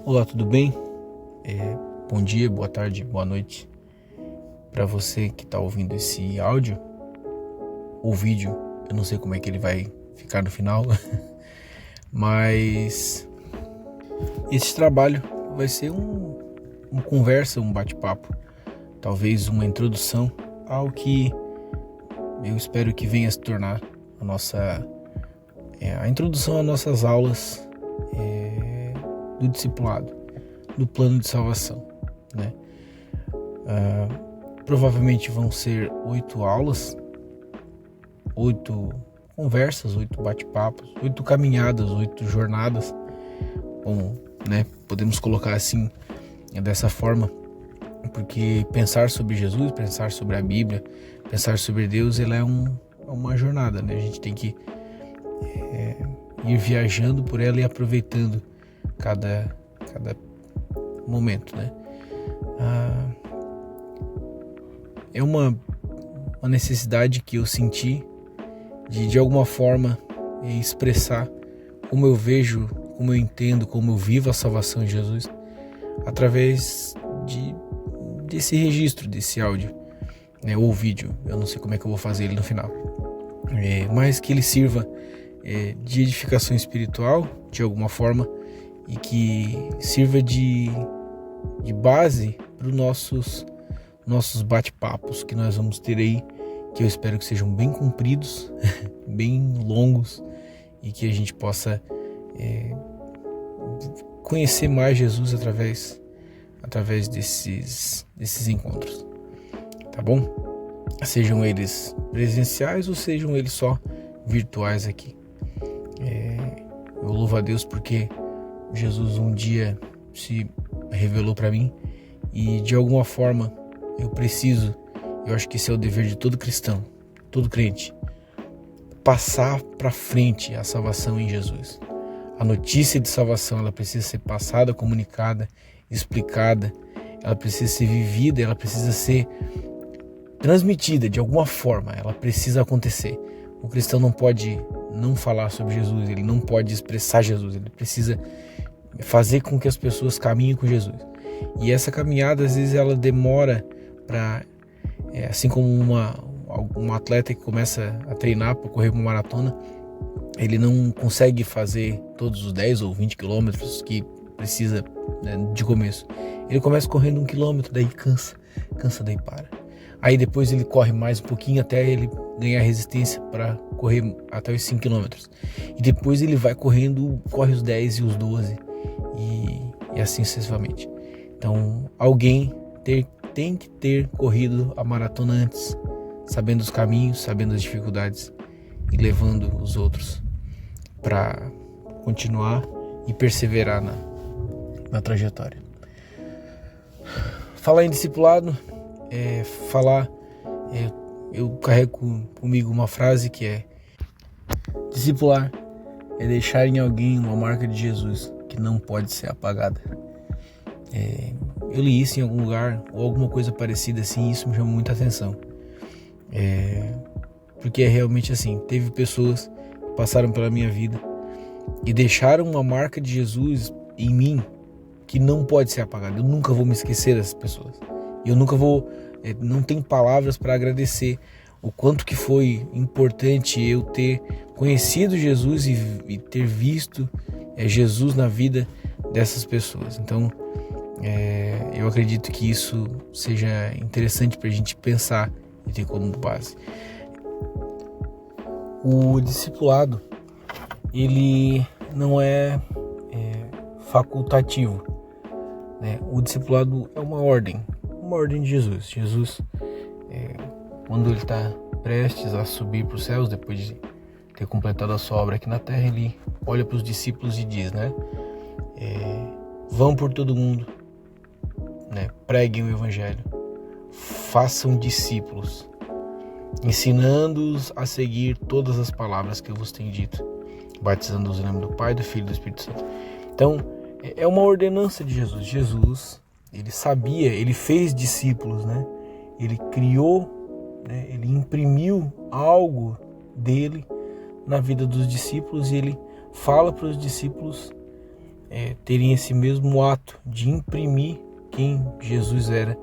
Olá, tudo bem? Bom dia, boa tarde, boa noite para você que está ouvindo esse áudio ou vídeo. Eu não sei como é que ele vai ficar no final, mas esse trabalho vai ser uma conversa, um bate-papo, talvez uma introdução ao que eu espero que venha se tornar a introdução às nossas aulas do discipulado, do plano de salvação, né? Provavelmente vão ser 8 aulas, 8 conversas, 8 bate-papos, 8 caminhadas, 8 jornadas. Bom, né? Podemos colocar assim, dessa forma, porque pensar sobre Jesus, pensar sobre a Bíblia, pensar sobre Deus, ele é uma jornada, né? A gente tem que ir viajando por ela e aproveitando cada momento, né? É uma necessidade que eu senti de alguma forma expressar como eu vejo, como eu entendo, como eu vivo a salvação em Jesus através desse registro, desse áudio, né, ou vídeo. Eu não sei como é que eu vou fazer ele no final, mas que ele sirva de edificação espiritual de alguma forma e que sirva de base para os nossos bate-papos que nós vamos ter aí, que eu espero que sejam bem compridos, bem longos, e que a gente possa conhecer mais Jesus através desses encontros, tá bom? Sejam eles presenciais ou sejam eles só virtuais aqui. Eu louvo a Deus porque Jesus um dia se revelou para mim e de alguma forma eu acho que esse é o dever de todo cristão, todo crente, passar para frente a salvação em Jesus. A notícia de salvação, ela precisa ser passada, comunicada, explicada, ela precisa ser vivida, ela precisa ser transmitida de alguma forma, ela precisa acontecer. O cristão não pode não falar sobre Jesus, ele não pode expressar Jesus, ele precisa fazer com que as pessoas caminhem com Jesus. E essa caminhada, às vezes, ela demora para, assim como um atleta que começa a treinar para correr uma maratona, ele não consegue fazer todos os 10 ou 20 quilômetros que precisa, né, de começo. Ele começa correndo 1 quilômetro, daí cansa, daí para. Aí depois ele corre mais um pouquinho até ele ganhar resistência para correr até os 5 quilômetros. E depois ele vai corre os 10 e os 12 e assim sucessivamente. Então alguém tem que ter corrido a maratona antes, sabendo os caminhos, sabendo as dificuldades e levando os outros para continuar e perseverar na trajetória. Falar em discipulado eu carrego comigo uma frase que é: discipular é deixar em alguém uma marca de Jesus que não pode ser apagada. Eu li isso em algum lugar ou alguma coisa parecida assim, e isso me chamou muita atenção, porque é realmente assim. Teve pessoas que passaram pela minha vida e deixaram uma marca de Jesus em mim que não pode ser apagada. Eu nunca vou me esquecer dessas pessoas. Eu nunca vou, não tenho palavras para agradecer o quanto que foi importante eu ter conhecido Jesus e ter visto Jesus na vida dessas pessoas. Então, eu acredito que isso seja interessante para a gente pensar e ter como base. O discipulado, ele não é facultativo, né? O discipulado é uma ordem de Jesus. Jesus, quando ele está prestes a subir para os céus, depois de ter completado a sua obra aqui na terra, ele olha para os discípulos e diz, né? Vão por todo mundo, né? Preguem o evangelho, façam discípulos, ensinando-os a seguir todas as palavras que eu vos tenho dito, batizando-os em nome do Pai, do Filho e do Espírito Santo. Então, é uma ordenança de Jesus. Jesus, ele sabia, ele fez discípulos, né? Ele criou, né? Ele imprimiu algo dele na vida dos discípulos e ele fala para os discípulos terem esse mesmo ato de imprimir quem Jesus era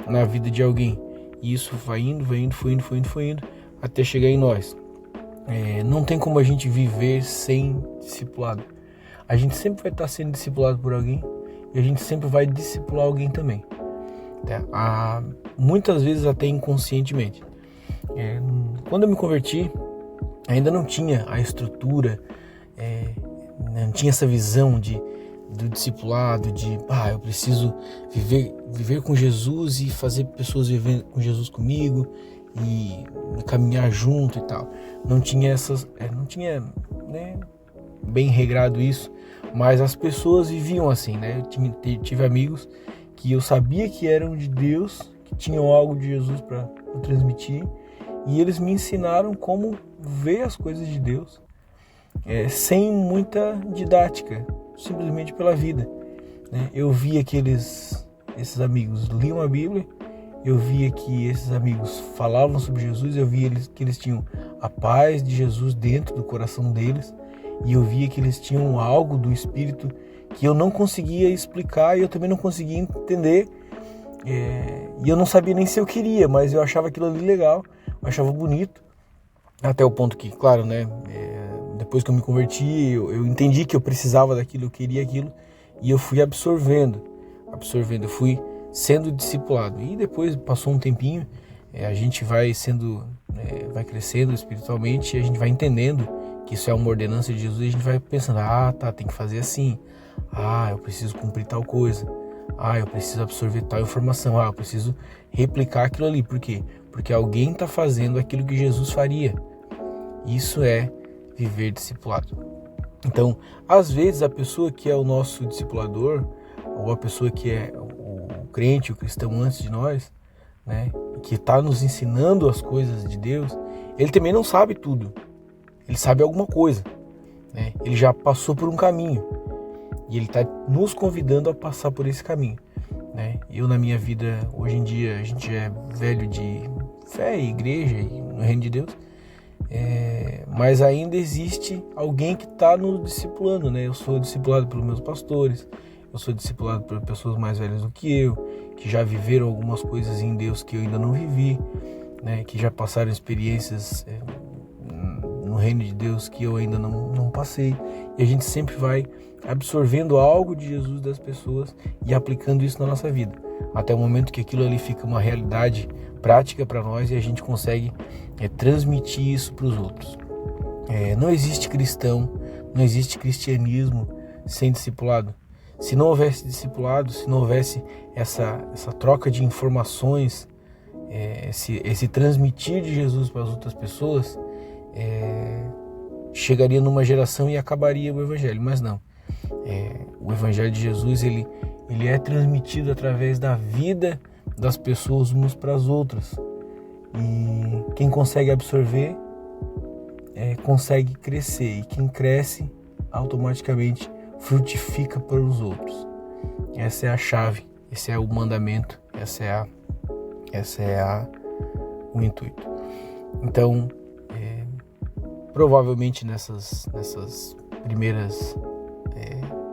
na vida de alguém. E isso foi indo, até chegar em nós. Não tem como a gente viver sem discipulado. A gente sempre vai estar sendo discipulado por alguém e a gente sempre vai discipular alguém também. Muitas vezes até inconscientemente. Quando eu me converti, ainda não tinha a estrutura, não tinha essa visão do discipulado, eu preciso viver com Jesus e fazer pessoas viver com Jesus comigo e caminhar junto e tal. Não tinha bem regrado isso, mas as pessoas viviam assim, né? Eu tive amigos que eu sabia que eram de Deus, que tinham algo de Jesus para transmitir, e eles me ensinaram como ver as coisas de Deus, sem muita didática, simplesmente pela vida, né? Eu via que esses amigos liam a Bíblia, eu via que esses amigos falavam sobre Jesus, eu via que eles tinham a paz de Jesus dentro do coração deles, e eu via que eles tinham algo do Espírito que eu não conseguia explicar e eu também não conseguia entender, e eu não sabia nem se eu queria, mas eu achava aquilo ali legal, eu achava bonito, até o ponto que, claro, né, depois que eu me converti, eu entendi que eu precisava daquilo, eu queria aquilo, e eu fui absorvendo, eu fui sendo discipulado. E depois passou um tempinho, a gente vai vai crescendo espiritualmente, e a gente vai entendendo que isso é uma ordenança de Jesus, e a gente vai pensando, tem que fazer assim, eu preciso cumprir tal coisa, eu preciso absorver tal informação, eu preciso replicar aquilo ali. Por quê? Porque alguém está fazendo aquilo que Jesus faria. Isso é viver discipulado. Então, às vezes, a pessoa que é o nosso discipulador, ou a pessoa que é o crente, o cristão antes de nós, né, que está nos ensinando as coisas de Deus, ele também não sabe tudo. Ele sabe alguma coisa, né? Ele já passou por um caminho e ele está nos convidando a passar por esse caminho, né? Eu, na minha vida, hoje em dia, a gente é velho de fé e igreja e no reino de Deus, mas ainda existe alguém que está nos discipulando, né? Eu sou discipulado pelos meus pastores, eu sou discipulado por pessoas mais velhas do que eu, que já viveram algumas coisas em Deus que eu ainda não vivi, né? Que já passaram experiências no reino de Deus que eu ainda não passei. E a gente sempre vai absorvendo algo de Jesus das pessoas e aplicando isso na nossa vida, até o momento que aquilo ali fica uma realidade prática para nós e a gente consegue transmitir isso para os outros. Não existe cristão, não existe cristianismo sem discipulado. Se não houvesse discipulado, se não houvesse essa troca de informações, esse transmitir de Jesus para as outras pessoas, chegaria numa geração e acabaria o Evangelho. Mas não. O Evangelho de Jesus ele é transmitido através da vida das pessoas umas para as outras. E quem consegue absorver consegue crescer. E quem cresce automaticamente frutifica para os outros. Essa é a chave, esse é o mandamento, esse é o intuito. Então, provavelmente nessas primeiras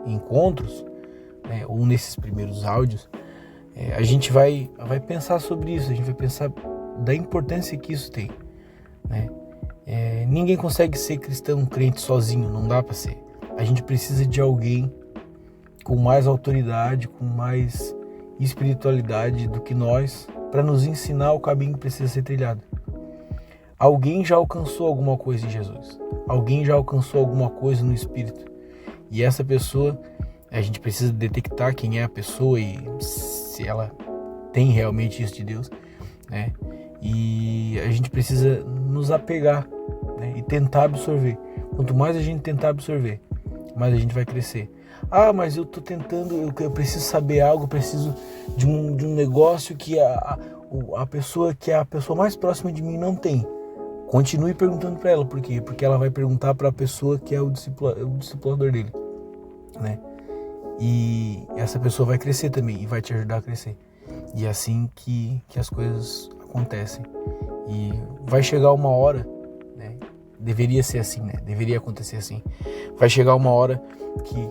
encontros, ou nesses primeiros áudios, a gente vai pensar sobre isso, a gente vai pensar da importância que isso tem, né? Ninguém consegue ser cristão, crente sozinho, não dá para ser. A gente precisa de alguém com mais autoridade, com mais espiritualidade do que nós, para nos ensinar o caminho que precisa ser trilhado. Alguém já alcançou alguma coisa em Jesus. Alguém já alcançou alguma coisa no Espírito. E essa pessoa, a gente precisa detectar quem é a pessoa e se ela tem realmente isso de Deus, né? E a gente precisa nos apegar, né? E tentar absorver. Quanto mais a gente tentar absorver, mais a gente vai crescer. Mas eu tô tentando, eu preciso saber algo, eu preciso de um negócio que a pessoa que é a pessoa mais próxima de mim não tem. Continue perguntando para ela. Por quê? Porque ela vai perguntar para a pessoa que é o discipulador dele, né? E essa pessoa vai crescer também e vai te ajudar a crescer. E é assim que as coisas acontecem. E vai chegar uma hora, né? Deveria ser assim, né? Deveria acontecer assim. Vai chegar uma hora que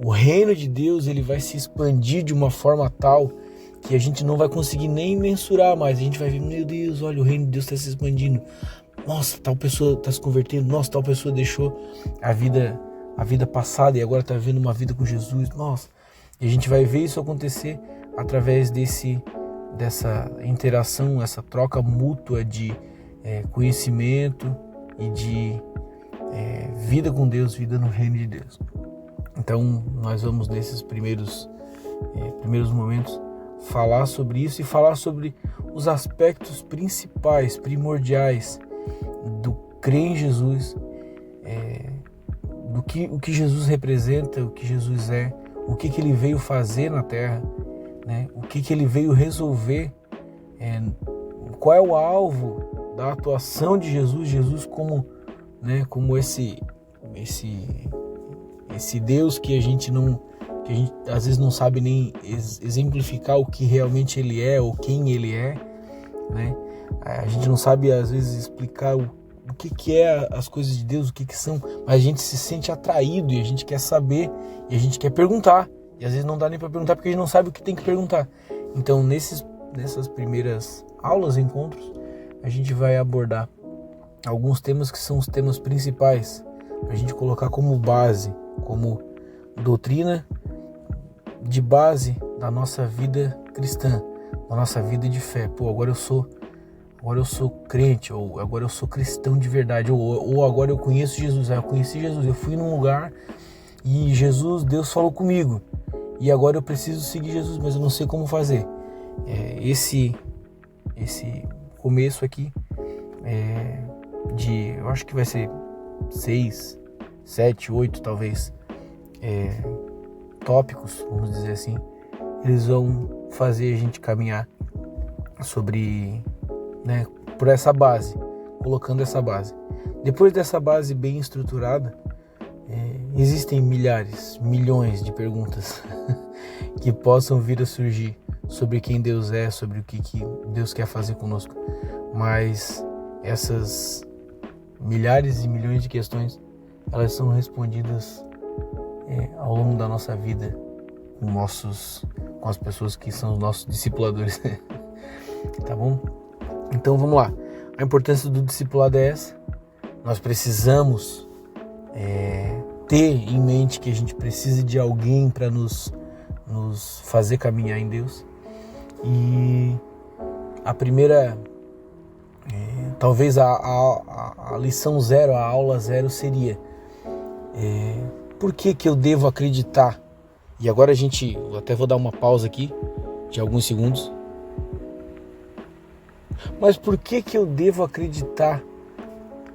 o reino de Deus ele vai se expandir de uma forma tal que a gente não vai conseguir nem mensurar mais. A gente vai ver, meu Deus, olha, o reino de Deus está se expandindo. Nossa, tal pessoa está se convertendo. Nossa, tal pessoa deixou a vida passada e agora está vivendo uma vida com Jesus. Nossa, e a gente vai ver isso acontecer através dessa interação, essa troca mútua de conhecimento e de vida com Deus, vida no reino de Deus. Então nós vamos nesses primeiros momentos falar sobre isso e falar sobre os aspectos principais, primordiais do crer em Jesus, o que Jesus representa, o que Jesus é, o que ele veio fazer na Terra, né? O que ele veio resolver, qual é o alvo da atuação de Jesus como esse Deus que a gente às vezes não sabe nem exemplificar o que realmente ele é ou quem ele é, né? A gente não sabe às vezes explicar o que é as coisas de Deus, o que são, mas a gente se sente atraído e a gente quer saber e a gente quer perguntar, e às vezes não dá nem para perguntar porque a gente não sabe o que tem que perguntar. Então nessas primeiras aulas, encontros, a gente vai abordar alguns temas que são os temas principais, para a gente colocar como base, como doutrina de base da nossa vida cristã, da nossa vida de fé. Pô, agora eu sou crente, ou agora eu sou cristão de verdade, ou agora eu conheço Jesus. Eu conheci Jesus, eu fui num lugar e Deus falou comigo, e agora eu preciso seguir Jesus, mas eu não sei como fazer. Esse começo aqui eu acho que vai ser 6, 7, 8 talvez tópicos, vamos dizer assim. Eles vão fazer a gente caminhar sobre, por essa base, colocando essa base. Depois dessa base bem estruturada, existem milhões de perguntas que possam vir a surgir sobre quem Deus é, sobre o que Deus quer fazer conosco. Mas essas milhares e milhões de questões, elas são respondidas ao longo da nossa vida com as pessoas que são os nossos discipuladores. Tá bom? Então vamos lá. A importância do discipulado é essa. Nós precisamos ter em mente que a gente precisa de alguém para nos fazer caminhar em Deus. E a primeira, talvez a lição zero, a aula zero seria por que eu devo acreditar? E agora eu até vou dar uma pausa aqui de alguns segundos. Mas por que eu devo acreditar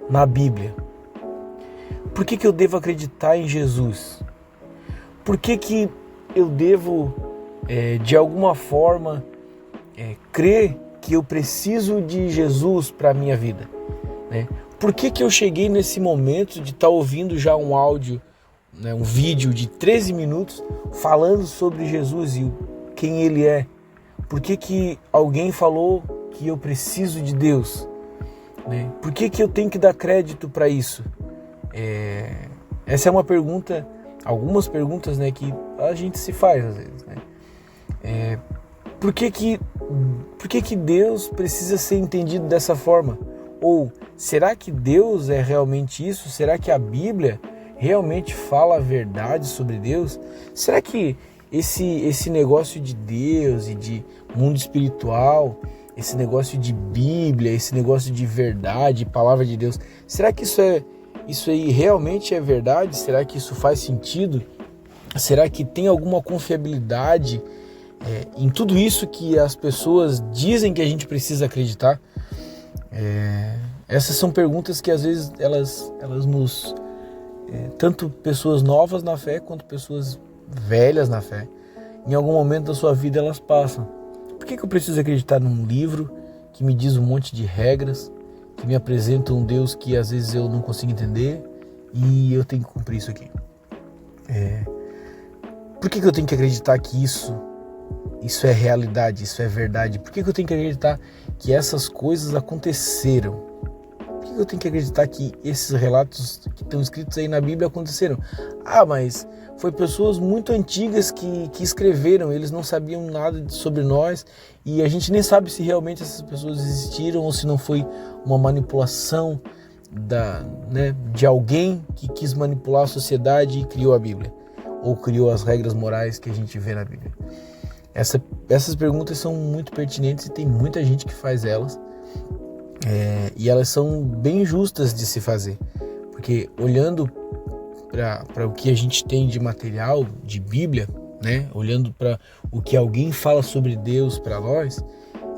na Bíblia? Por que eu devo acreditar em Jesus? Por que eu devo, de alguma forma, crer que eu preciso de Jesus para a minha vida? Né? Por que eu cheguei nesse momento de estar ouvindo já um áudio, um vídeo de 13 minutos falando sobre Jesus e quem Ele é? Por que alguém falou que eu preciso de Deus? Né? Por que eu tenho que dar crédito para isso? Essa é uma pergunta, algumas perguntas, que a gente se faz às vezes. Né? Por que Deus precisa ser entendido dessa forma? Ou será que Deus é realmente isso? Será que a Bíblia realmente fala a verdade sobre Deus? Será que esse negócio de Deus e de mundo espiritual, esse negócio de Bíblia, esse negócio de verdade, palavra de Deus, será que isso aí realmente é verdade? Será que isso faz sentido? Será que tem alguma confiabilidade em tudo isso que as pessoas dizem que a gente precisa acreditar? Essas são perguntas que às vezes elas nos... tanto pessoas novas na fé quanto pessoas velhas na fé, em algum momento da sua vida elas passam. Por que eu preciso acreditar num livro que me diz um monte de regras, que me apresenta um Deus que às vezes eu não consigo entender e eu tenho que cumprir isso aqui? Por que eu tenho que acreditar que isso é realidade, isso é verdade? Por que eu tenho que acreditar que essas coisas aconteceram? Por que eu tenho que acreditar que esses relatos que estão escritos aí na Bíblia aconteceram? Mas foi pessoas muito antigas que escreveram, eles não sabiam nada sobre nós e a gente nem sabe se realmente essas pessoas existiram ou se não foi uma manipulação de alguém que quis manipular a sociedade e criou a Bíblia, ou criou as regras morais que a gente vê na Bíblia. Essas perguntas são muito pertinentes e tem muita gente que faz elas, e elas são bem justas de se fazer, porque olhando para o que a gente tem de material, de Bíblia, né? Olhando para o que alguém fala sobre Deus para nós,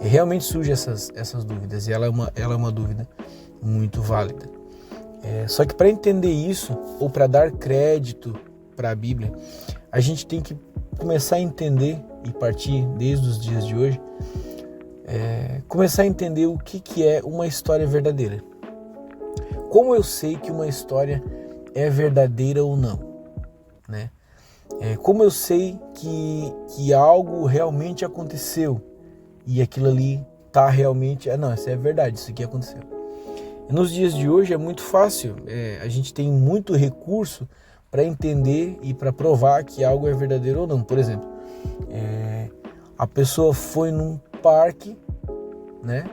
realmente surgem essas dúvidas, e ela é uma dúvida muito válida. Só que para entender isso, ou para dar crédito para a Bíblia, a gente tem que começar a entender, e partir desde os dias de hoje, começar a entender o que é uma história verdadeira. Como eu sei que uma história é verdadeira ou não, né? Como eu sei que algo realmente aconteceu e aquilo ali tá realmente... não, isso é verdade, isso aqui aconteceu. Nos dias de hoje é muito fácil, a gente tem muito recurso para entender e para provar que algo é verdadeiro ou não. Por exemplo, a pessoa foi num parque, né?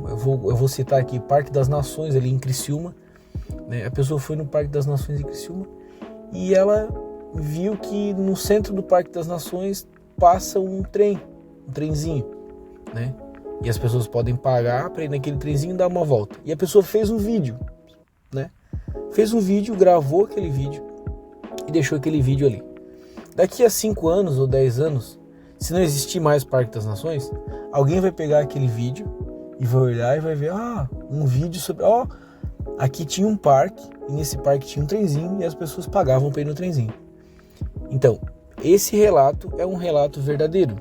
Eu vou citar aqui, Parque das Nações, ali em Criciúma, né? A pessoa foi no Parque das Nações em Criciúma e ela viu que no centro do Parque das Nações passa um trenzinho, né? E as pessoas podem pagar para ir naquele trenzinho e dar uma volta. E a pessoa fez um vídeo, né? Fez um vídeo, gravou aquele vídeo e deixou aquele vídeo ali. Daqui a 5 anos ou 10 anos, se não existir mais Parque das Nações, alguém vai pegar aquele vídeo e vai olhar e vai ver, um vídeo sobre... aqui tinha um parque, e nesse parque tinha um trenzinho e as pessoas pagavam para ir no trenzinho. Então, esse relato é um relato verdadeiro.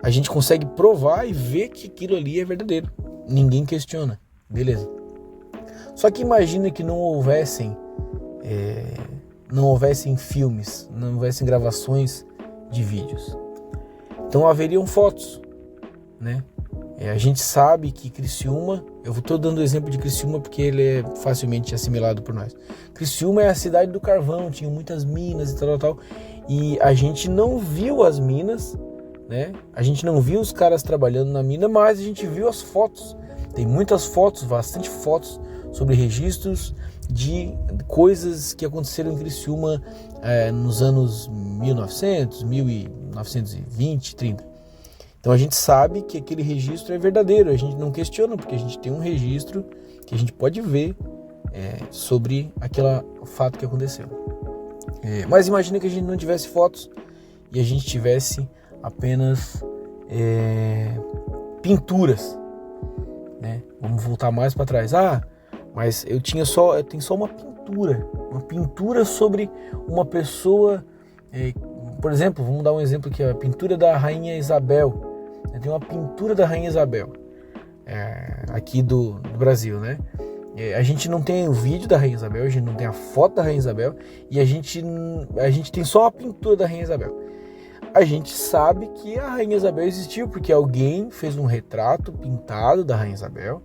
A gente consegue provar e ver que aquilo ali é verdadeiro. Ninguém questiona. Beleza. Só que imagina que não houvessem filmes, não houvessem gravações de vídeos. Então haveriam fotos, né? A gente sabe que Criciúma, eu estou dando o exemplo de Criciúma porque ele é facilmente assimilado por nós. Criciúma é a cidade do carvão, tinha muitas minas e tal. E a gente não viu as minas, né? A gente não viu os caras trabalhando na mina, mas a gente viu as fotos. Tem muitas fotos, bastante fotos sobre registros de coisas que aconteceram em Criciúma nos anos 1900, 1920, 30. Então a gente sabe que aquele registro é verdadeiro, a gente não questiona, porque a gente tem um registro que a gente pode ver sobre aquele fato que aconteceu. Mas imagina que a gente não tivesse fotos e a gente tivesse apenas pinturas, né? Vamos voltar mais para trás. Mas eu tenho só uma pintura sobre uma pessoa, por exemplo, vamos dar um exemplo aqui, a pintura da Rainha Isabel. Tem uma pintura da Rainha Isabel aqui do Brasil, né? A gente não tem o vídeo da Rainha Isabel, a gente não tem a foto da Rainha Isabel e a gente tem só a pintura da Rainha Isabel. A gente sabe que a Rainha Isabel existiu porque alguém fez um retrato pintado da Rainha Isabel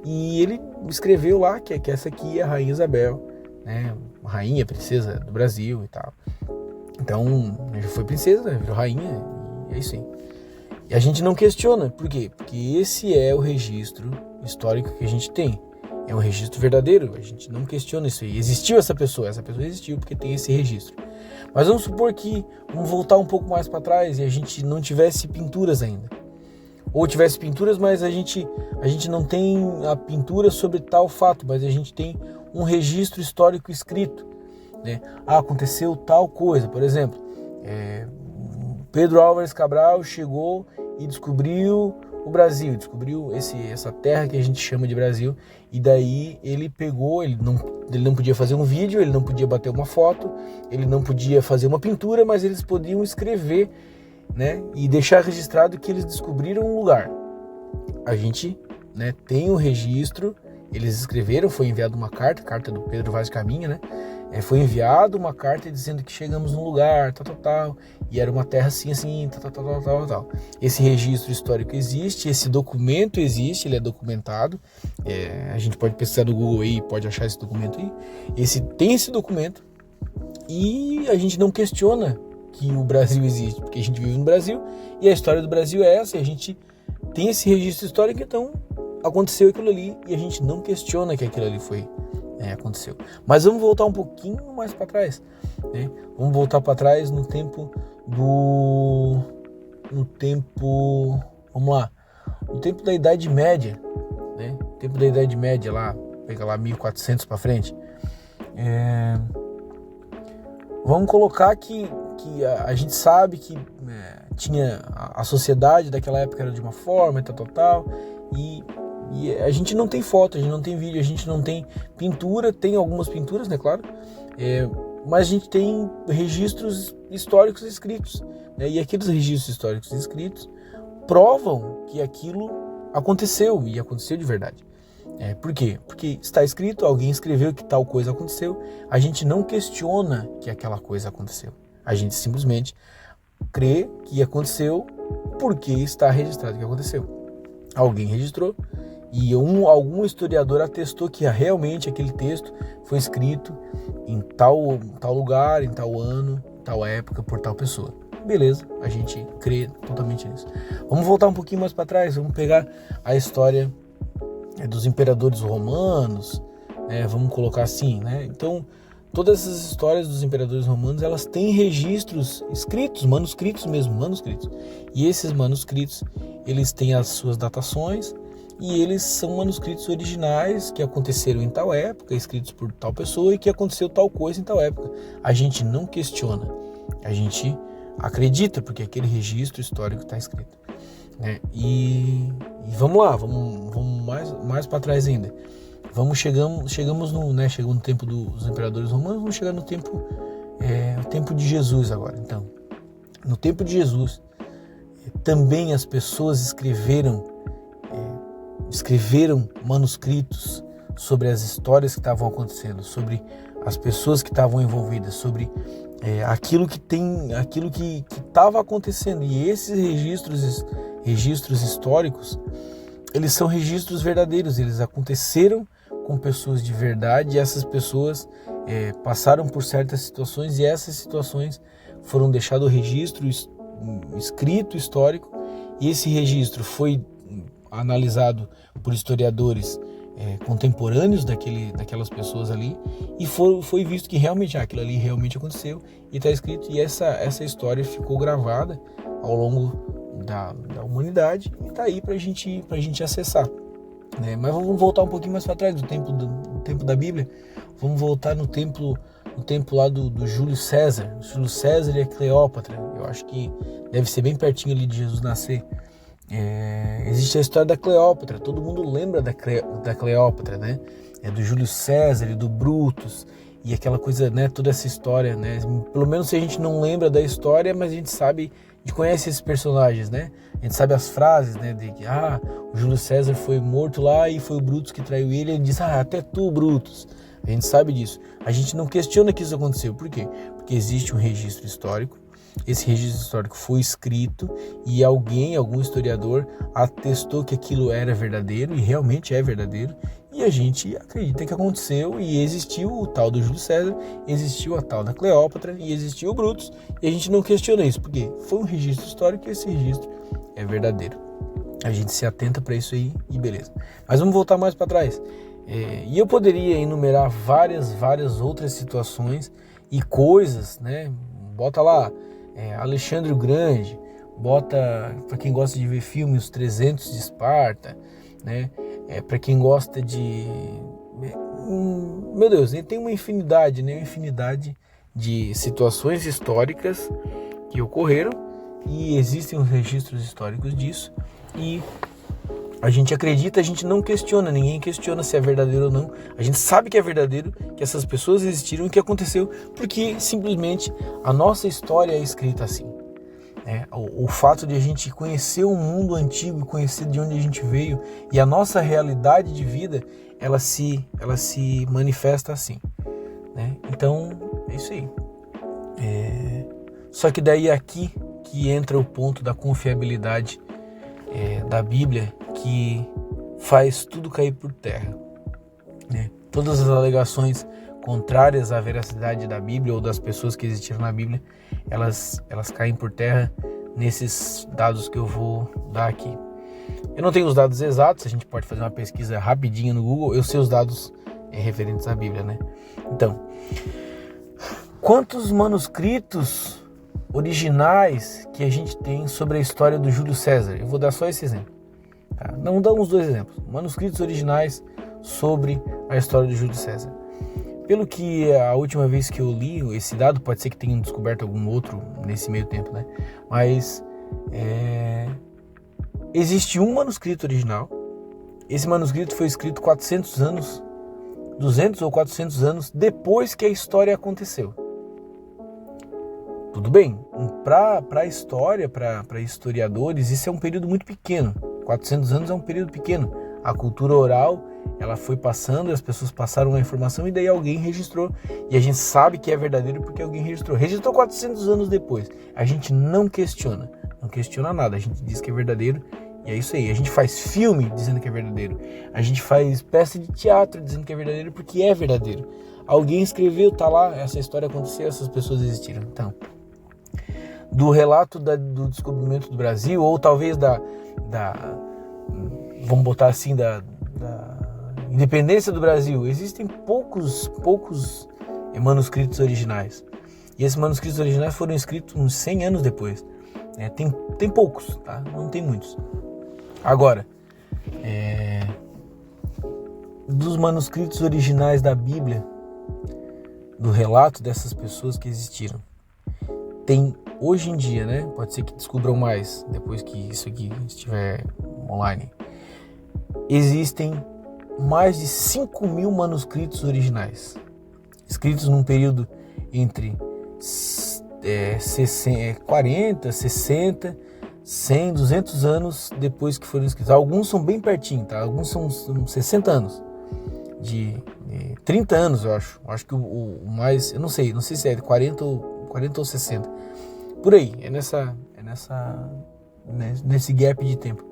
e ele escreveu lá que essa aqui é a Rainha Isabel, né? Rainha, princesa do Brasil e tal. Então, já foi princesa, né? Virou rainha e é isso aí. E a gente não questiona. Por quê? Porque esse é o registro histórico que a gente tem. É um registro verdadeiro. A gente não questiona isso aí. Existiu essa pessoa existiu porque tem esse registro. Mas vamos supor que vamos voltar um pouco mais para trás e a gente não tivesse pinturas ainda. Ou tivesse pinturas, mas a gente não tem a pintura sobre tal fato, mas a gente tem um registro histórico escrito, né? Aconteceu tal coisa. Por exemplo, Pedro Álvares Cabral chegou e descobriu o Brasil, descobriu essa terra que a gente chama de Brasil, e daí ele pegou, ele não podia fazer um vídeo, ele não podia bater uma foto, ele não podia fazer uma pintura, mas eles podiam escrever, né, e deixar registrado que eles descobriram um lugar. A gente, né, tem um registro, eles escreveram, foi enviada uma carta do Pedro Vaz de Caminha, né, foi enviada uma carta dizendo que chegamos num lugar, tal, e era uma terra assim, tal. Esse registro histórico existe, esse documento existe, ele é documentado, a gente pode pesquisar no Google aí, pode achar esse documento aí, tem esse documento, e a gente não questiona que o Brasil existe, porque a gente vive no Brasil, e a história do Brasil é essa, e a gente tem esse registro histórico, então aconteceu aquilo ali, e a gente não questiona que aquilo ali aconteceu. Mas vamos voltar um pouquinho mais para trás, né? Vamos voltar para trás no tempo da Idade Média, né? O tempo da Idade Média lá, pega lá 1400 para frente. Vamos colocar que a gente sabe que tinha a sociedade daquela época era de uma forma, tal, e a gente não tem foto, a gente não tem vídeo, a gente não tem pintura, tem algumas pinturas, né, claro, mas a gente tem registros históricos escritos, né, e aqueles registros históricos escritos provam que aquilo aconteceu, e aconteceu de verdade. Por quê? Porque está escrito, alguém escreveu que tal coisa aconteceu, a gente não questiona que aquela coisa aconteceu, a gente simplesmente crê que aconteceu porque está registrado que aconteceu. Alguém registrou, e algum historiador atestou que realmente aquele texto foi escrito em tal lugar, em tal ano, tal época, por tal pessoa. Beleza, a gente crê totalmente nisso. Vamos voltar um pouquinho mais para trás, vamos pegar a história dos imperadores romanos, né? Vamos colocar assim, né? Então, todas essas histórias dos imperadores romanos, elas têm registros escritos, manuscritos mesmo, manuscritos. E esses manuscritos, eles têm as suas datações, e eles são manuscritos originais que aconteceram em tal época, escritos por tal pessoa, e que aconteceu tal coisa em tal época. A gente não questiona, a gente acredita, porque aquele registro histórico está escrito, né? E vamos lá, vamos mais para trás ainda. Chegamos no tempo dos imperadores romanos, vamos chegar no tempo, o tempo de Jesus agora. Então, no tempo de Jesus, também as pessoas escreveram manuscritos sobre as histórias que estavam acontecendo, sobre as pessoas que estavam envolvidas, sobre aquilo que estava acontecendo. E esses registros históricos, eles são registros verdadeiros, eles aconteceram com pessoas de verdade, e essas pessoas passaram por certas situações, e essas situações foram deixadas o registro escrito histórico, e esse registro foi analisado por historiadores contemporâneos daquelas pessoas ali, e foi visto que realmente aquilo ali realmente aconteceu, e está escrito, e essa história ficou gravada ao longo da humanidade, e está aí para a gente acessar, né? Mas vamos voltar um pouquinho mais para trás, do tempo da Bíblia. Vamos voltar no tempo lá do Júlio César. Júlio César e a Cleópatra. Eu acho que deve ser bem pertinho ali de Jesus nascer. Existe a história da Cleópatra, todo mundo lembra da Cleópatra, né? Do Júlio César e do Brutus, e aquela coisa, né? Toda essa história, né? Pelo menos se a gente não lembra da história, mas a gente conhece esses personagens, né? A gente sabe as frases, né? De que, o Júlio César foi morto lá e foi o Brutus que traiu ele, ele diz, até tu, Brutus. A gente sabe disso. A gente não questiona que isso aconteceu. Por quê? Porque existe um registro histórico. Esse registro histórico foi escrito, e algum historiador atestou que aquilo era verdadeiro, e realmente é verdadeiro, e a gente acredita que aconteceu, e existiu o tal do Júlio César, existiu a tal da Cleópatra, e existiu o Brutus, e a gente não questiona isso, porque foi um registro histórico, e esse registro é verdadeiro. A gente se atenta para isso aí, e beleza. Mas vamos voltar mais para trás. E eu poderia enumerar várias outras situações e coisas, né? Bota lá Alexandre o Grande, bota, para quem gosta de ver filmes, Os 300 de Esparta, né? Para quem gosta de... Meu Deus, ele tem uma infinidade, né? Uma infinidade de situações históricas que ocorreram, e existem os registros históricos disso, e a gente acredita, a gente não questiona, ninguém questiona se é verdadeiro ou não. A gente sabe que é verdadeiro, que essas pessoas existiram e que aconteceu, porque simplesmente a nossa história é escrita assim. O fato de a gente conhecer o mundo antigo, conhecer de onde a gente veio, e a nossa realidade de vida, ela se manifesta assim, né? Então, é isso aí. Só que daí aqui que entra o ponto da confiabilidade da Bíblia, que faz tudo cair por terra, né? Todas as alegações contrárias à veracidade da Bíblia ou das pessoas que existiram na Bíblia, elas caem por terra nesses dados que eu vou dar aqui. Eu não tenho os dados exatos, a gente pode fazer uma pesquisa rapidinha no Google, eu sei os dados referentes à Bíblia, né? Então, quantos manuscritos originais que a gente tem sobre a história do Júlio César? Eu vou dar só esse exemplo. Tá? Não dá uns 2 exemplos. Manuscritos originais sobre a história do Júlio César. Pelo que a última vez que eu li esse dado, pode ser que tenham descoberto algum outro nesse meio tempo, né? Mas existe um manuscrito original. Esse manuscrito foi escrito 400 anos, 200 ou 400 anos depois que a história aconteceu. Tudo bem, para a história, para historiadores, isso é um período muito pequeno. 400 anos é um período pequeno. A cultura oral, ela foi passando, as pessoas passaram a informação e daí alguém registrou. E a gente sabe que é verdadeiro porque alguém registrou. Registrou 400 anos depois. A gente não questiona nada. A gente diz que é verdadeiro e é isso aí. A gente faz filme dizendo que é verdadeiro. A gente faz peça de teatro dizendo que é verdadeiro porque é verdadeiro. Alguém escreveu, tá lá, essa história aconteceu, essas pessoas existiram. Então, do relato do descobrimento do Brasil, ou talvez vamos botar assim, da independência do Brasil, existem poucos manuscritos originais. E esses manuscritos originais foram escritos uns 100 anos depois. Tem poucos, tá? Não tem muitos. Agora, dos manuscritos originais da Bíblia, do relato dessas pessoas que existiram, tem hoje em dia, né? Pode ser que descubram mais depois que isso aqui estiver online. Existem mais de 5.000 manuscritos originais, escritos num período entre 40, 60, 100, 200 anos depois que foram escritos. Alguns são bem pertinho, tá? Alguns são 60 anos, de 30 anos, eu acho. Acho que o mais, eu não sei se é 40 ou 60. Por aí, nesse gap de tempo.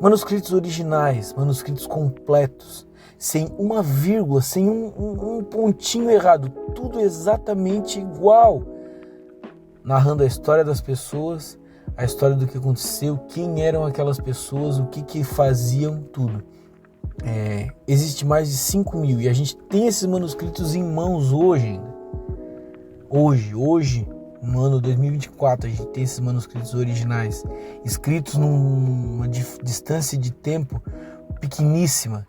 Manuscritos originais, manuscritos completos, sem uma vírgula, sem um pontinho errado, tudo exatamente igual, narrando a história das pessoas, a história do que aconteceu, quem eram aquelas pessoas, o que faziam, tudo. Existe mais de 5.000 e a gente tem esses manuscritos em mãos hoje ainda. Hoje, no ano 2024, a gente tem esses manuscritos originais, escritos numa distância de tempo pequeníssima,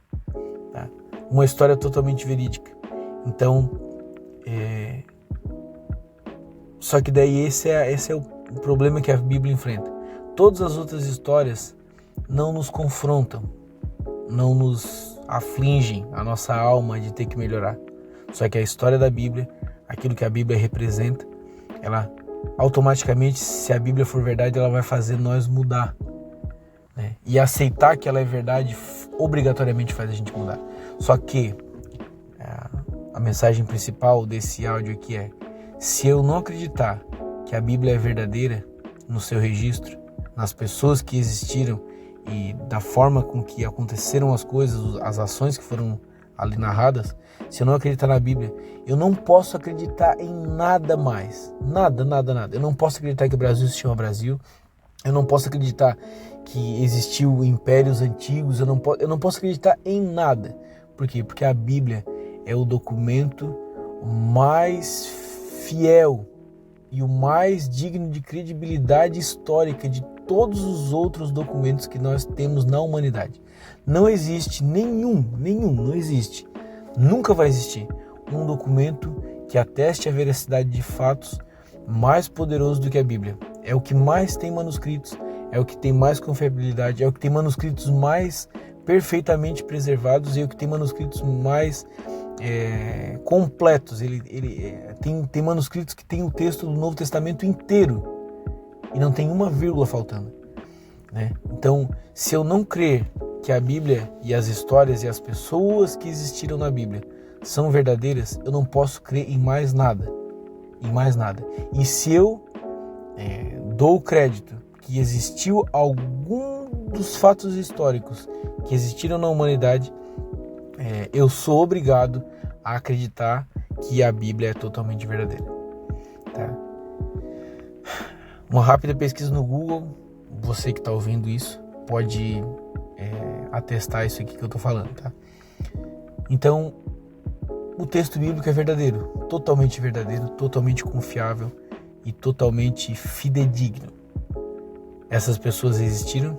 tá? Uma história totalmente verídica. Então, só que daí esse é o problema que a Bíblia enfrenta. Todas as outras histórias não nos confrontam, não nos afligem a nossa alma de ter que melhorar. Só que a história da Bíblia, aquilo que a Bíblia representa, ela automaticamente, se a Bíblia for verdade, ela vai fazer nós mudar, né? E aceitar que ela é verdade obrigatoriamente faz a gente mudar. Só que a mensagem principal desse áudio aqui é: se eu não acreditar que a Bíblia é verdadeira no seu registro, nas pessoas que existiram e da forma com que aconteceram as coisas, as ações que foram ali narradas, se eu não acreditar na Bíblia, eu não posso acreditar em nada mais. Nada. Eu não posso acreditar que o Brasil se chama Brasil. Eu não posso acreditar que existiu impérios antigos. Eu não posso acreditar em nada. Por quê? Porque a Bíblia é o documento mais fiel e o mais digno de credibilidade histórica de todos os outros documentos que nós temos na humanidade. Não existe não existe, nunca vai existir um documento que ateste a veracidade de fatos mais poderoso do que a Bíblia. É o que mais tem manuscritos, é o que tem mais confiabilidade, é o que tem manuscritos mais perfeitamente preservados e é o que tem manuscritos mais completos. Ele tem manuscritos que tem o texto do Novo Testamento inteiro e não tem uma vírgula faltando, né? Então, se eu não crer que a Bíblia e as histórias e as pessoas que existiram na Bíblia são verdadeiras, eu não posso crer em mais nada. Em mais nada. E se eu dou o crédito que existiu algum dos fatos históricos que existiram na humanidade, eu sou obrigado a acreditar que a Bíblia é totalmente verdadeira. Tá? Uma rápida pesquisa no Google, você que está ouvindo isso pode atestar isso aqui que eu estou falando. Tá? Então, o texto bíblico é verdadeiro, totalmente confiável e totalmente fidedigno. Essas pessoas existiram,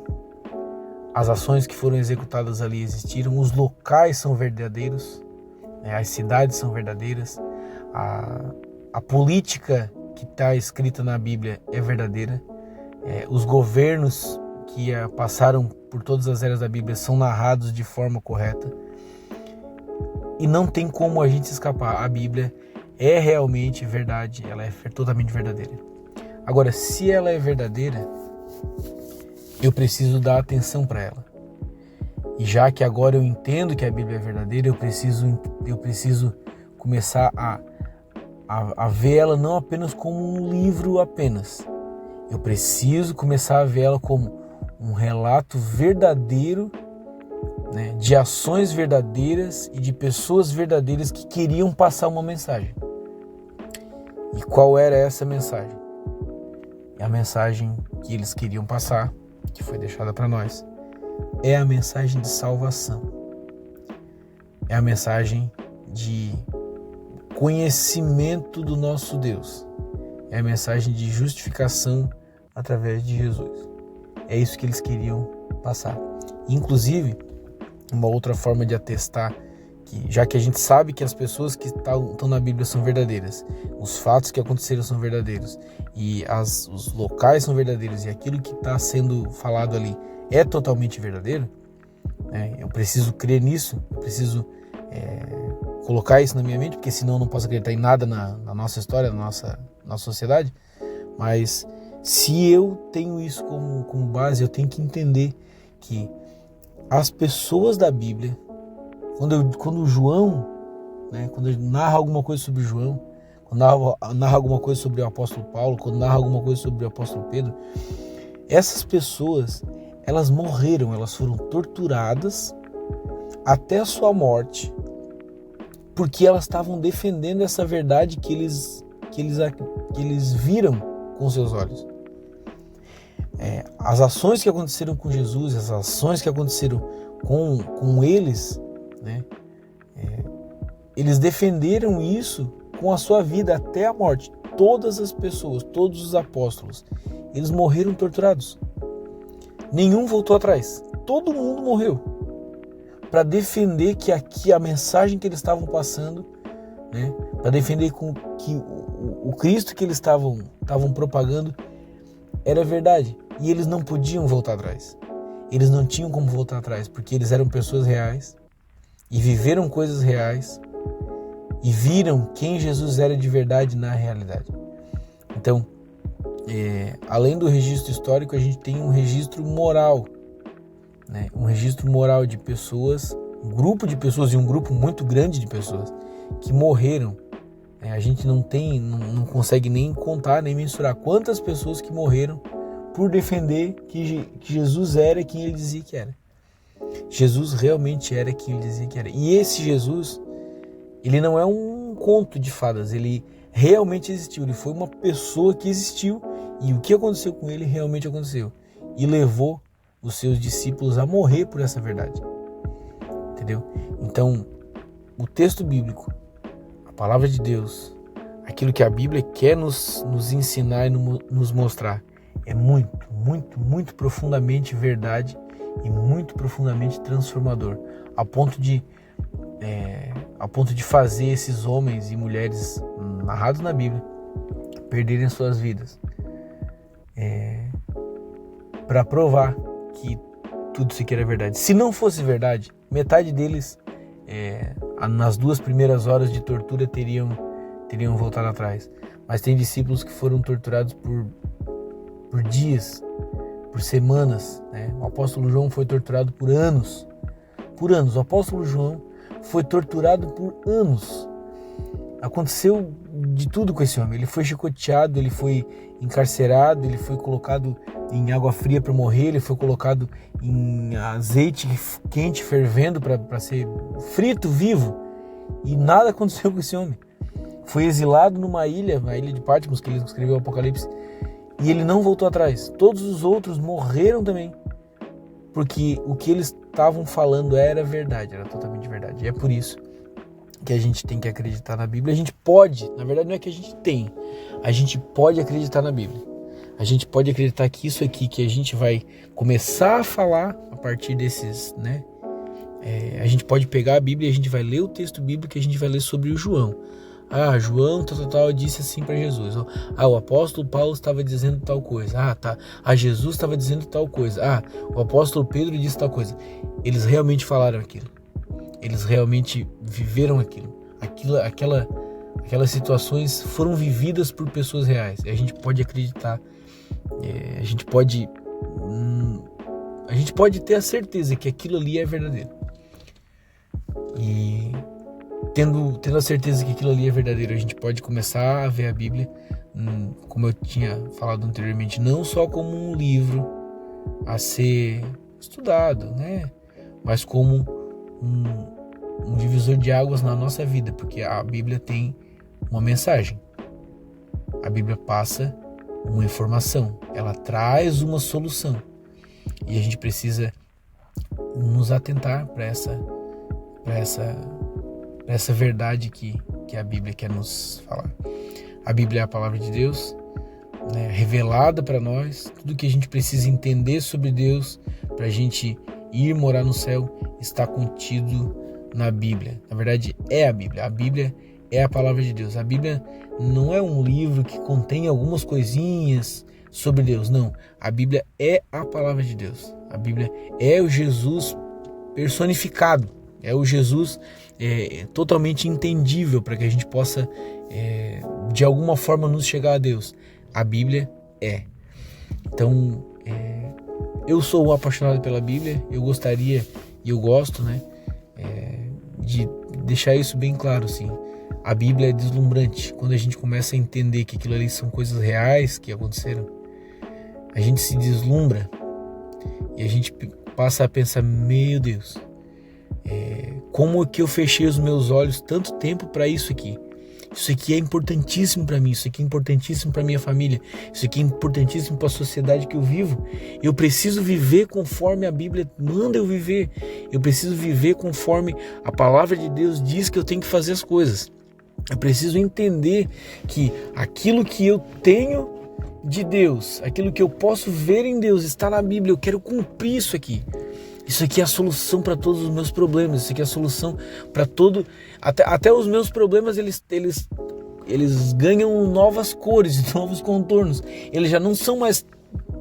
as ações que foram executadas ali existiram, os locais são verdadeiros, as cidades são verdadeiras, a política que está escrita na Bíblia é verdadeira, os governos que passaram por todas as eras da Bíblia são narrados de forma correta. E não tem como a gente escapar. A Bíblia é realmente verdade, ela é totalmente verdadeira. Agora, se ela é verdadeira, eu preciso dar atenção para ela. E já que agora eu entendo que a Bíblia é verdadeira, eu preciso começar a ver ela não apenas como um livro apenas. Eu preciso começar a ver ela como um relato verdadeiro, né, de ações verdadeiras e de pessoas verdadeiras que queriam passar uma mensagem. E qual era essa mensagem? A mensagem que eles queriam passar, que foi deixada para nós, é a mensagem de salvação. É a mensagem de conhecimento do nosso Deus. É a mensagem de justificação através de Jesus. É isso que eles queriam passar. Inclusive, uma outra forma de atestar, que já que a gente sabe que as pessoas que estão na Bíblia são verdadeiras, os fatos que aconteceram são verdadeiros, e os locais são verdadeiros, e aquilo que está sendo falado ali é totalmente verdadeiro, eu preciso crer nisso, eu preciso colocar isso na minha mente, porque senão eu não posso acreditar em nada na nossa história, na nossa sociedade. Mas se eu tenho isso como base, eu tenho que entender que as pessoas da Bíblia, quando João, quando ele narra alguma coisa sobre João, quando narra alguma coisa sobre o apóstolo Paulo, quando narra alguma coisa sobre o apóstolo Pedro, essas pessoas, elas morreram, elas foram torturadas até a sua morte, porque elas estavam defendendo essa verdade que eles viram com seus olhos. As ações que aconteceram com Jesus, as ações que aconteceram com eles, eles defenderam isso com a sua vida até a morte. Todas as pessoas, todos os apóstolos, eles morreram torturados. Nenhum voltou atrás. Todo mundo morreu para defender que aqui a mensagem que eles estavam passando, para defender que o Cristo que eles estavam propagando era verdade. E eles não podiam voltar atrás. Eles não tinham como voltar atrás, porque eles eram pessoas reais e viveram coisas reais e viram quem Jesus era de verdade na realidade. Então, além do registro histórico, a gente tem um registro moral, um registro moral de pessoas, um grupo de pessoas e um grupo muito grande de pessoas que morreram. A gente não consegue nem contar, nem mensurar quantas pessoas que morreram por defender que Jesus era quem ele dizia que era. Jesus realmente era quem ele dizia que era. E esse Jesus, ele não é um conto de fadas, ele realmente existiu, ele foi uma pessoa que existiu, e o que aconteceu com ele realmente aconteceu, e levou os seus discípulos a morrer por essa verdade. Entendeu? Então, o texto bíblico, a palavra de Deus, aquilo que a Bíblia quer nos ensinar e nos mostrar, é muito, muito, muito profundamente verdade e muito profundamente transformador, a ponto de fazer esses homens e mulheres narrados na Bíblia perderem suas vidas, para provar que tudo isso aqui era verdade. Se não fosse verdade, metade deles, nas 2 primeiras horas de tortura, teriam voltado atrás. Mas tem discípulos que foram torturados por dias, por semanas. O apóstolo João foi torturado por anos. O apóstolo João foi torturado por anos. Aconteceu de tudo com esse homem. Ele foi chicoteado, ele foi encarcerado, ele foi colocado em água fria para morrer, ele foi colocado em azeite quente fervendo para ser frito vivo. E nada aconteceu com esse homem. Foi exilado numa ilha, a ilha de Patmos, que ele escreveu o Apocalipse, e ele não voltou atrás. Todos os outros morreram também, porque o que eles estavam falando era verdade, era totalmente verdade. E é por isso que a gente tem que acreditar na Bíblia. A gente pode, na verdade não é que a gente pode acreditar na Bíblia. A gente pode acreditar que isso aqui que a gente vai começar a falar a partir desses, né? A gente pode pegar a Bíblia e a gente vai ler o texto bíblico, e a gente vai ler sobre o João. João tal, disse assim para Jesus. O apóstolo Paulo estava dizendo tal coisa. Jesus estava dizendo tal coisa. O apóstolo Pedro disse tal coisa. Eles realmente falaram aquilo. Eles realmente viveram aquilo. Aquelas situações foram vividas por pessoas reais. E a gente pode acreditar. A gente pode ter a certeza que aquilo ali é verdadeiro. E tendo a certeza que aquilo ali é verdadeiro, a gente pode começar a ver a Bíblia, como eu tinha falado anteriormente, não só como um livro a ser estudado, né? Mas como um divisor de águas na nossa vida, porque a Bíblia tem uma mensagem. A Bíblia passa uma informação, ela traz uma solução. E a gente precisa nos atentar para essa verdade que a Bíblia quer nos falar. A Bíblia é a palavra de Deus, né, revelada para nós. Tudo que a gente precisa entender sobre Deus para a gente ir morar no céu está contido na Bíblia. Na verdade, é a Bíblia. A Bíblia é a palavra de Deus. A Bíblia não é um livro que contém algumas coisinhas sobre Deus. Não. A Bíblia é a palavra de Deus. A Bíblia é o Jesus personificado. É o Jesus totalmente entendível para que a gente possa, de alguma forma, nos chegar a Deus. A Bíblia é. Então, eu sou apaixonado pela Bíblia. Eu gostaria, e eu gosto, né, de deixar isso bem claro, assim. A Bíblia é deslumbrante. Quando a gente começa a entender que aquilo ali são coisas reais que aconteceram, a gente se deslumbra e a gente passa a pensar, meu Deus, como que eu fechei os meus olhos tanto tempo para isso aqui? Isso aqui é importantíssimo para mim, isso aqui é importantíssimo para minha família, isso aqui é importantíssimo para a sociedade que eu vivo. Eu preciso viver conforme a Bíblia manda eu viver. Eu preciso viver conforme a palavra de Deus diz que eu tenho que fazer as coisas. Eu preciso entender que aquilo que eu tenho de Deus, aquilo que eu posso ver em Deus está na Bíblia. Eu quero cumprir isso aqui. Isso aqui é a solução para todos os meus problemas. Isso aqui é a solução para todo... Até os meus problemas, eles ganham novas cores, novos contornos. Eles já não são mais...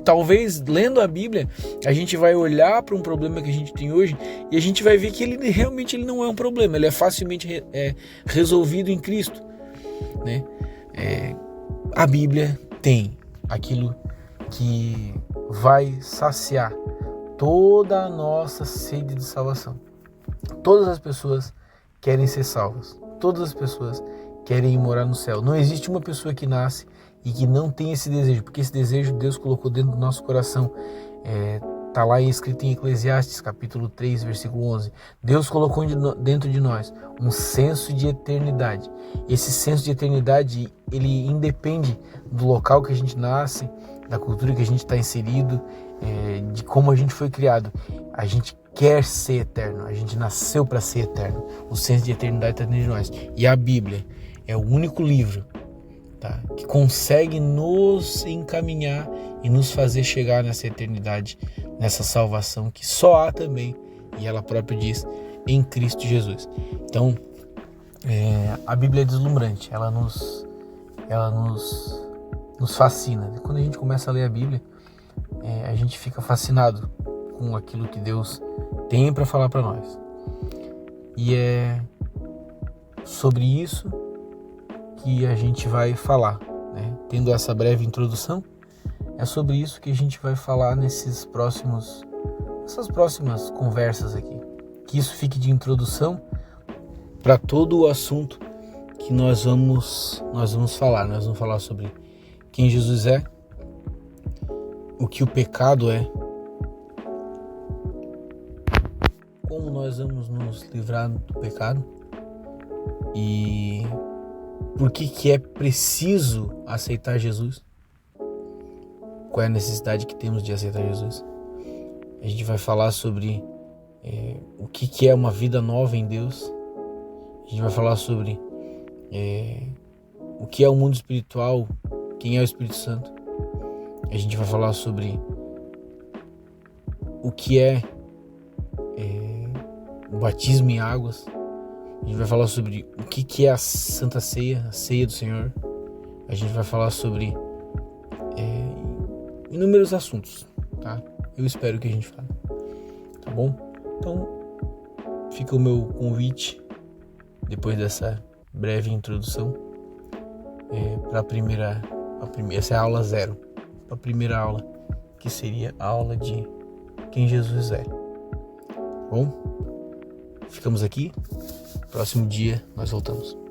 Talvez, lendo a Bíblia, a gente vai olhar para um problema que a gente tem hoje e a gente vai ver que ele realmente não é um problema. Ele é facilmente resolvido em Cristo, né? A Bíblia tem aquilo que vai saciar toda a nossa sede de salvação. Todas as pessoas querem ser salvas. Todas as pessoas querem ir morar no céu. Não existe uma pessoa que nasce e que não tem esse desejo, porque esse desejo Deus colocou dentro do nosso coração. Está lá escrito em Eclesiastes, capítulo 3, versículo 11. Deus colocou dentro de nós um senso de eternidade. Esse senso de eternidade, ele independe do local que a gente nasce, da cultura que a gente está inserido, de como a gente foi criado. A gente quer ser eterno, a gente nasceu para ser eterno. O senso de eternidade está dentro de nós. E a Bíblia é o único livro, tá, que consegue nos encaminhar e nos fazer chegar nessa eternidade, nessa salvação que só há também, e ela própria diz, em Cristo Jesus. Então, a Bíblia é deslumbrante, ela nos fascina. Quando a gente começa a ler a Bíblia, a gente fica fascinado com aquilo que Deus tem para falar para nós. E é sobre isso que a gente vai falar, né? Tendo essa breve introdução, é sobre isso que a gente vai falar nessas próximas conversas aqui. Que isso fique de introdução para todo o assunto que nós vamos falar. Nós vamos falar sobre quem Jesus é, o que o pecado é, como nós vamos nos livrar do pecado e por que é preciso aceitar Jesus, qual é a necessidade que temos de aceitar Jesus. A gente vai falar sobre o que é uma vida nova em Deus. A gente vai falar sobre o que é o mundo espiritual, quem é o Espírito Santo. A gente vai falar sobre o que é o batismo em águas. A gente vai falar sobre o que é a Santa Ceia, a Ceia do Senhor. A gente vai falar sobre inúmeros assuntos, tá? Eu espero que a gente fale, tá bom? Então, fica o meu convite, depois dessa breve introdução, para essa é a aula 0, para a primeira aula, que seria a aula de quem Jesus é. Bom, ficamos aqui. Próximo dia nós voltamos.